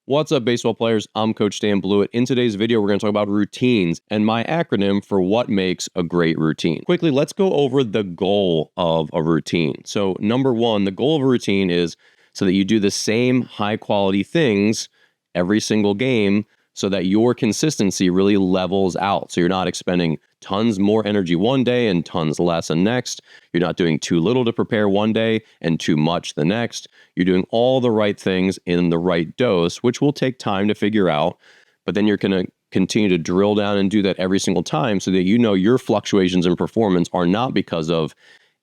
What's up, baseball players? I'm Coach Dan Blewett. In today's video, we're going to talk about routines and my acronym for what makes a great routine. Quickly, let's go over the goal of a routine. So, number one, the goal of a routine is so that you do the same high quality things every single game so that your consistency really levels out. So you're not expending tons more energy one day and tons less the next. You're not doing too little to prepare one day and too much the next. You're doing all the right things in the right dose, which will take time to figure out. But then you're going to continue to drill down and do that every single time so that you know your fluctuations in performance are not because of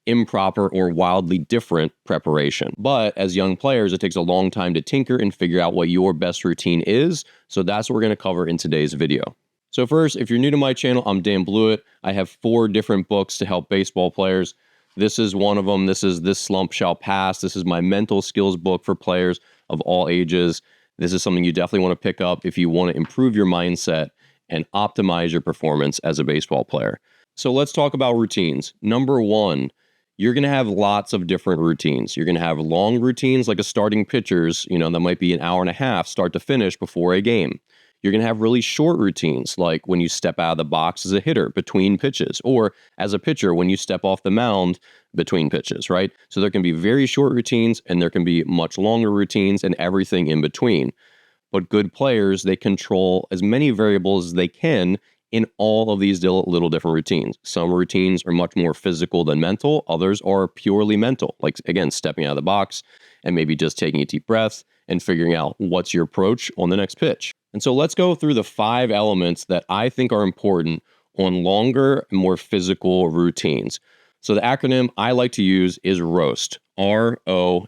improper or wildly different preparation. But as young players, it takes a long time to tinker and figure out what your best routine is. So that's what we're going to cover in today's video. So first, if you're new to my channel, I'm Dan Blewett. I have 4 different books to help baseball players. This is one of them. This is This Slump Shall Pass. This is my mental skills book for players of all ages. This is something you definitely want to pick up if you want to improve your mindset and optimize your performance as a baseball player. So let's talk about routines. Number one, you're going to have lots of different routines. You're going to have long routines like a starting pitcher's, that might be an hour and a half start to finish before a game. You're going to have really short routines like when you step out of the box as a hitter between pitches, or as a pitcher when you step off the mound between pitches, right? So there can be very short routines and there can be much longer routines and everything in between. But good players, they control as many variables as they can in all of these little different routines. Some routines are much more physical than mental. Others are purely mental, like, again, stepping out of the box and maybe just taking a deep breath and figuring out what's your approach on the next pitch. And so let's go through the 5 elements that I think are important on longer, more physical routines. So the acronym I like to use is ROAST, R-O-A-S-T.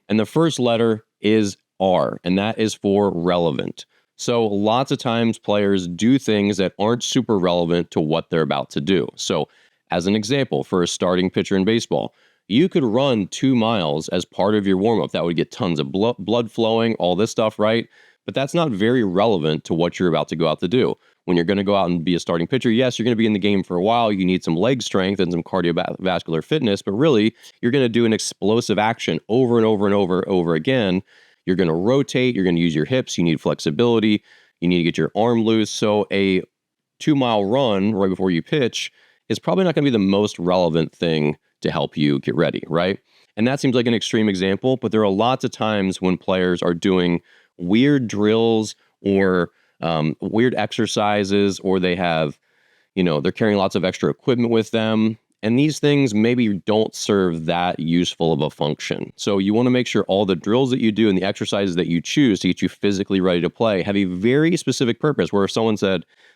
And the first letter is R, and that is for relevant. So lots of times players do things that aren't super relevant to what they're about to do. So as an example, for a starting pitcher in baseball, you could run 2 miles as part of your warm-up. That would get tons of blood flowing, all this stuff, right? But that's not very relevant to what you're about to go out to do. When you're going to go out and be a starting pitcher, yes, you're going to be in the game for a while. You need some leg strength and some cardiovascular fitness, but really, you're going to do an explosive action over and over and over again. You're going to rotate, you're going to use your hips, you need flexibility, you need to get your arm loose. So a 2-mile run right before you pitch is probably not going to be the most relevant thing to help you get ready, right? And that seems like an extreme example, but there are lots of times when players are doing weird drills or weird exercises, or they have, they're carrying lots of extra equipment with them. And these things maybe don't serve that useful of a function. So you want to make sure all the drills that you do and the exercises that you choose to get you physically ready to play have a very specific purpose. Where if someone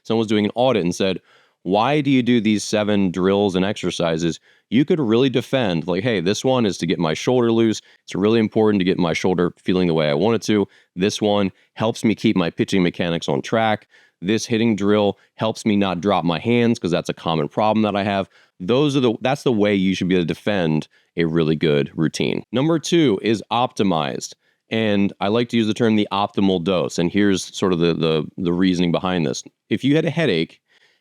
was doing an audit and said, why do you do these 7 drills and exercises? You could really defend like, hey, this one is to get my shoulder loose. It's really important to get my shoulder feeling the way I want it to. This one helps me keep my pitching mechanics on track. This hitting drill helps me not drop my hands because that's a common problem that I have. That's the way you should be able to defend a really good routine. Number 2 is optimized. And I like to use the term the optimal dose. And here's sort of the reasoning behind this. If you had a headache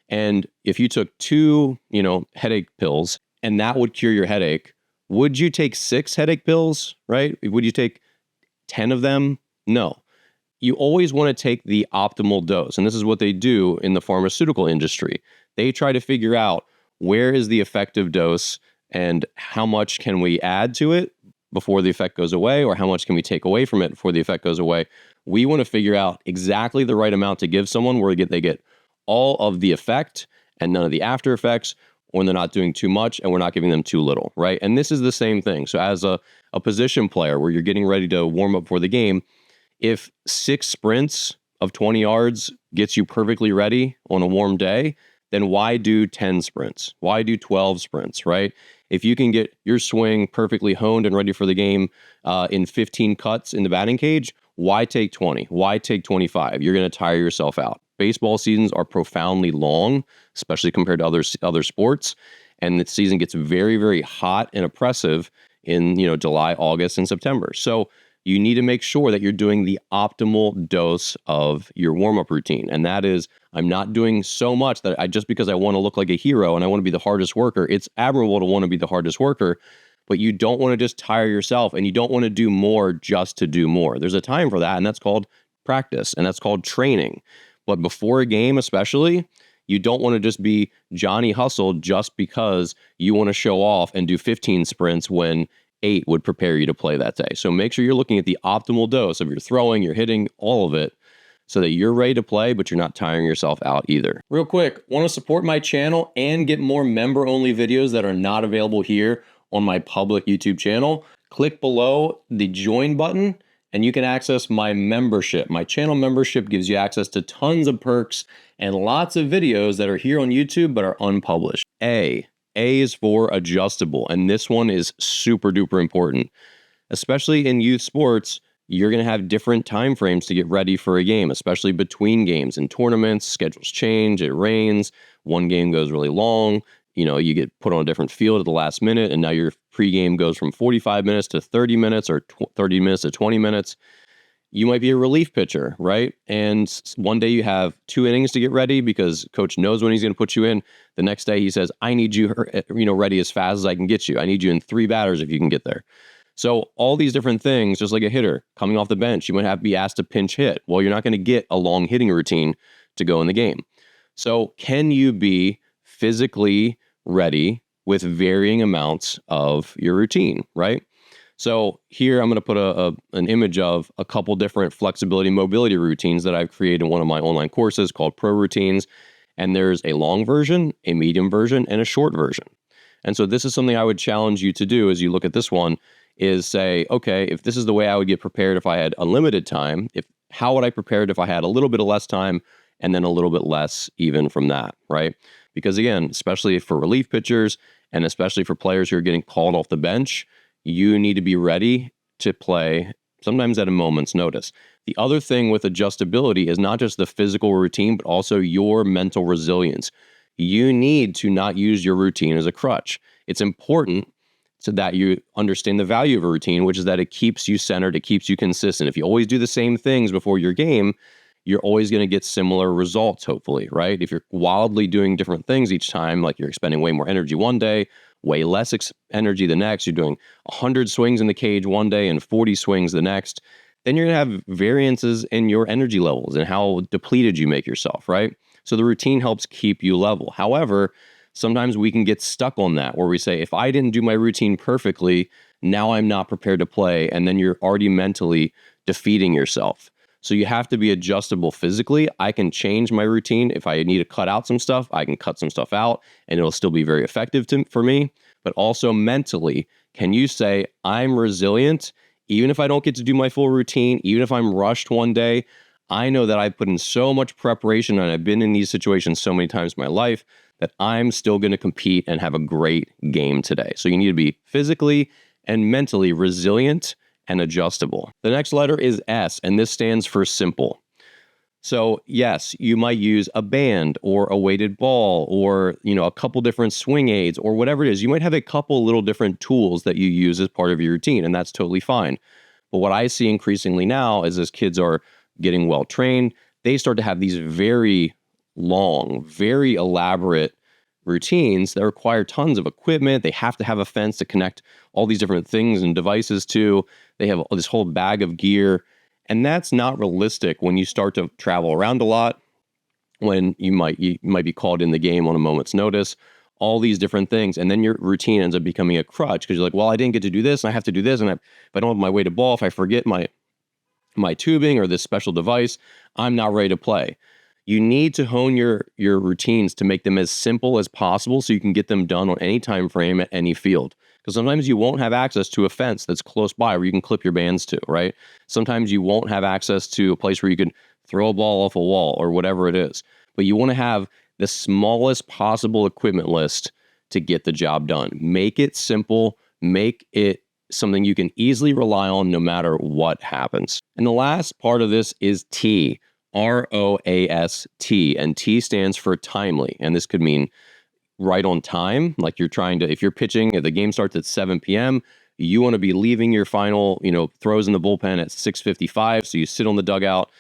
and if you took 2, headache pills and that would cure your headache, would you take 6 headache pills, right? Would you take 10 of them? No. You always want to take the optimal dose. And this is what they do in the pharmaceutical industry. They try to figure out where is the effective dose and how much can we add to it before the effect goes away, or how much can we take away from it before the effect goes away. We want to figure out exactly the right amount to give someone where they get all of the effect and none of the after effects, when they're not doing too much and we're not giving them too little, right? And this is the same thing. So as a position player where you're getting ready to warm up for the game, if 6 sprints of 20 yards gets you perfectly ready on a warm day, then why do 10 sprints? Why do 12 sprints, right? If you can get your swing perfectly honed and ready for the game in 15 cuts in the batting cage, why take 20? Why take 25? You're going to tire yourself out. Baseball seasons are profoundly long, especially compared to other sports. And the season gets very, very hot and oppressive in July, August, and September. So you need to make sure that you're doing the optimal dose of your warm-up routine. And that is, I'm not doing so much that just because I want to look like a hero and I want to be the hardest worker. It's admirable to want to be the hardest worker, but you don't want to just tire yourself, and you don't want to do more just to do more. There's a time for that, and that's called practice, and that's called training. But before a game, especially, you don't want to just be Johnny Hustle just because you want to show off and do 15 sprints when 8 would prepare you to play that day. So make sure you're looking at the optimal dose of your throwing, your hitting, all of it, so that you're ready to play, but you're not tiring yourself out either. Real quick, want to support my channel and get more member-only videos that are not available here on my public YouTube channel? Click below the join button and you can access my membership. My channel membership gives you access to tons of perks and lots of videos that are here on YouTube but are unpublished. A is for adjustable, and this one is super duper important. Especially in youth sports, you're going to have different time frames to get ready for a game, especially between games and tournaments. Schedules change, it rains, one game goes really long, you get put on a different field at the last minute, and now your pregame goes from 45 minutes to 30 minutes or 30 minutes to 20 minutes. You might be a relief pitcher, right? And one day you have 2 innings to get ready because coach knows when he's going to put you in. The next day he says, I need you, ready as fast as I can get you. I need you in 3 batters if you can get there. So all these different things, just like a hitter coming off the bench, you might have to be asked to pinch hit. Well, you're not going to get a long hitting routine to go in the game. So can you be physically ready with varying amounts of your routine, right? So here I'm going to put an image of a couple different flexibility mobility routines that I've created in one of my online courses called Pro Routines. And there's a long version, a medium version, and a short version. And so this is something I would challenge you to do as you look at this one, is say, okay, if this is the way I would get prepared if I had unlimited time, how would I prepare it if I had a little bit of less time and then a little bit less even from that, right? Because again, especially for relief pitchers and especially for players who are getting called off the bench, you need to be ready to play sometimes at a moment's notice. The other thing with adjustability is not just the physical routine, but also your mental resilience. You need to not use your routine as a crutch. It's important so that you understand the value of a routine, which is that it keeps you centered, it keeps you consistent. If you always do the same things before your game, you're always going to get similar results, hopefully, right? If you're wildly doing different things each time, like you're expending way more energy one day, way less energy the next, you're doing 100 swings in the cage one day and 40 swings the next, then you're going to have variances in your energy levels and how depleted you make yourself, right? So the routine helps keep you level. However, sometimes we can get stuck on that where we say, if I didn't do my routine perfectly, now I'm not prepared to play. And then you're already mentally defeating yourself. So you have to be adjustable physically. I can change my routine. If I need to cut out some stuff, I can cut some stuff out and it'll still be very effective for me. But also mentally, can you say, I'm resilient, even if I don't get to do my full routine, even if I'm rushed one day, I know that I put in so much preparation and I've been in these situations so many times in my life that I'm still going to compete and have a great game today. So you need to be physically and mentally resilient and adjustable. The next letter is S, and this stands for simple. So yes, you might use a band or a weighted ball or, a couple different swing aids or whatever it is. You might have a couple little different tools that you use as part of your routine, and that's totally fine. But what I see increasingly now is as kids are getting well trained, they start to have these very long, very elaborate routines that require tons of equipment. They have to have a fence to connect all these different things and devices to. They have this whole bag of gear. And that's not realistic when you start to travel around a lot, when you might be called in the game on a moment's notice, all these different things. And then your routine ends up becoming a crutch because you're like, well, I didn't get to do this and I have to do this. And if I don't have my weighted ball, if I forget my tubing or this special device, I'm not ready to play. You need to hone your routines to make them as simple as possible so you can get them done on any time frame at any field. Because sometimes you won't have access to a fence that's close by where you can clip your bands to, right? Sometimes you won't have access to a place where you can throw a ball off a wall or whatever it is. But you want to have the smallest possible equipment list to get the job done. Make it simple. Make it something you can easily rely on no matter what happens. And the last part of this is T. ROAST, and T stands for timely. And this could mean right on time, like if you're pitching, if the game starts at 7 p.m., you want to be leaving your final, throws in the bullpen at 6:55. So you sit on the dugout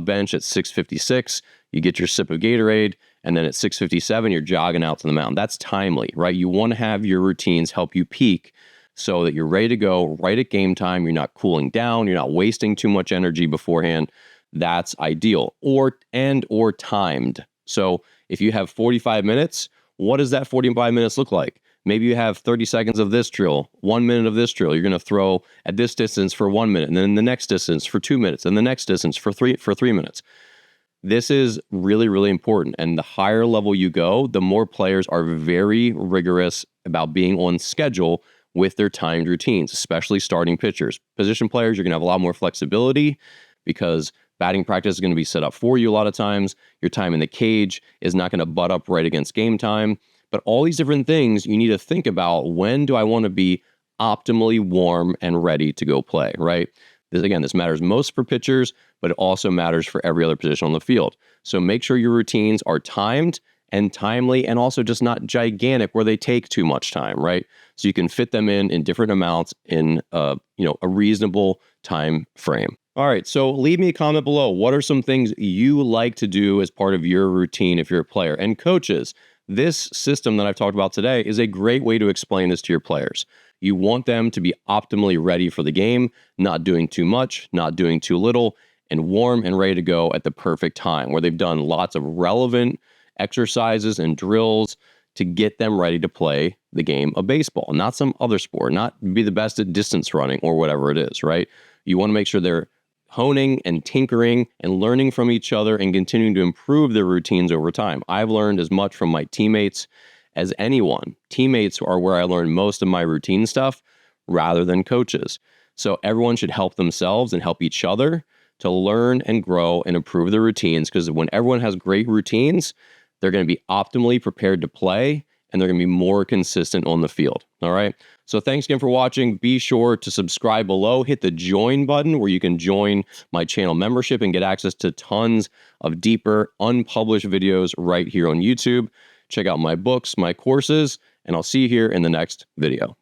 bench at 6:56, you get your sip of Gatorade, and then at 6:57, you're jogging out to the mound. That's timely, right? You want to have your routines help you peak so that you're ready to go right at game time. You're not cooling down. You're not wasting too much energy beforehand. That's ideal. Or timed. So if you have 45 minutes, what does that 45 minutes look like? Maybe you have 30 seconds of this drill, 1 minute of this drill. You're going to throw at this distance for 1 minute, and then the next distance for 2 minutes, and the next distance for 3 minutes. This is really, really important. And the higher level you go, the more players are very rigorous about being on schedule with their timed routines, especially starting pitchers. Position players, you're going to have a lot more flexibility because batting practice is going to be set up for you a lot of times. Your time in the cage is not going to butt up right against game time. But all these different things you need to think about. When do I want to be optimally warm and ready to go play, right? This matters most for pitchers, but it also matters for every other position on the field. So make sure your routines are timed and timely, and also just not gigantic where they take too much time, right? So you can fit them in different amounts in a reasonable time frame. All right, so leave me a comment below. What are some things you like to do as part of your routine if you're a player? And coaches, this system that I've talked about today is a great way to explain this to your players. You want them to be optimally ready for the game, not doing too much, not doing too little, and warm and ready to go at the perfect time, where they've done lots of relevant exercises and drills to get them ready to play the game of baseball, not some other sport, not be the best at distance running or whatever it is, right? You want to make sure they're honing and tinkering and learning from each other and continuing to improve their routines over time. I've learned as much from my teammates as anyone. Teammates are where I learn most of my routine stuff rather than coaches. So everyone should help themselves and help each other to learn and grow and improve their routines, because when everyone has great routines, they're going to be optimally prepared to play and they're going to be more consistent on the field. All right. So thanks again for watching. Be sure to subscribe below. Hit the join button where you can join my channel membership and get access to tons of deeper, unpublished videos right here on YouTube. Check out my books, my courses, and I'll see you here in the next video.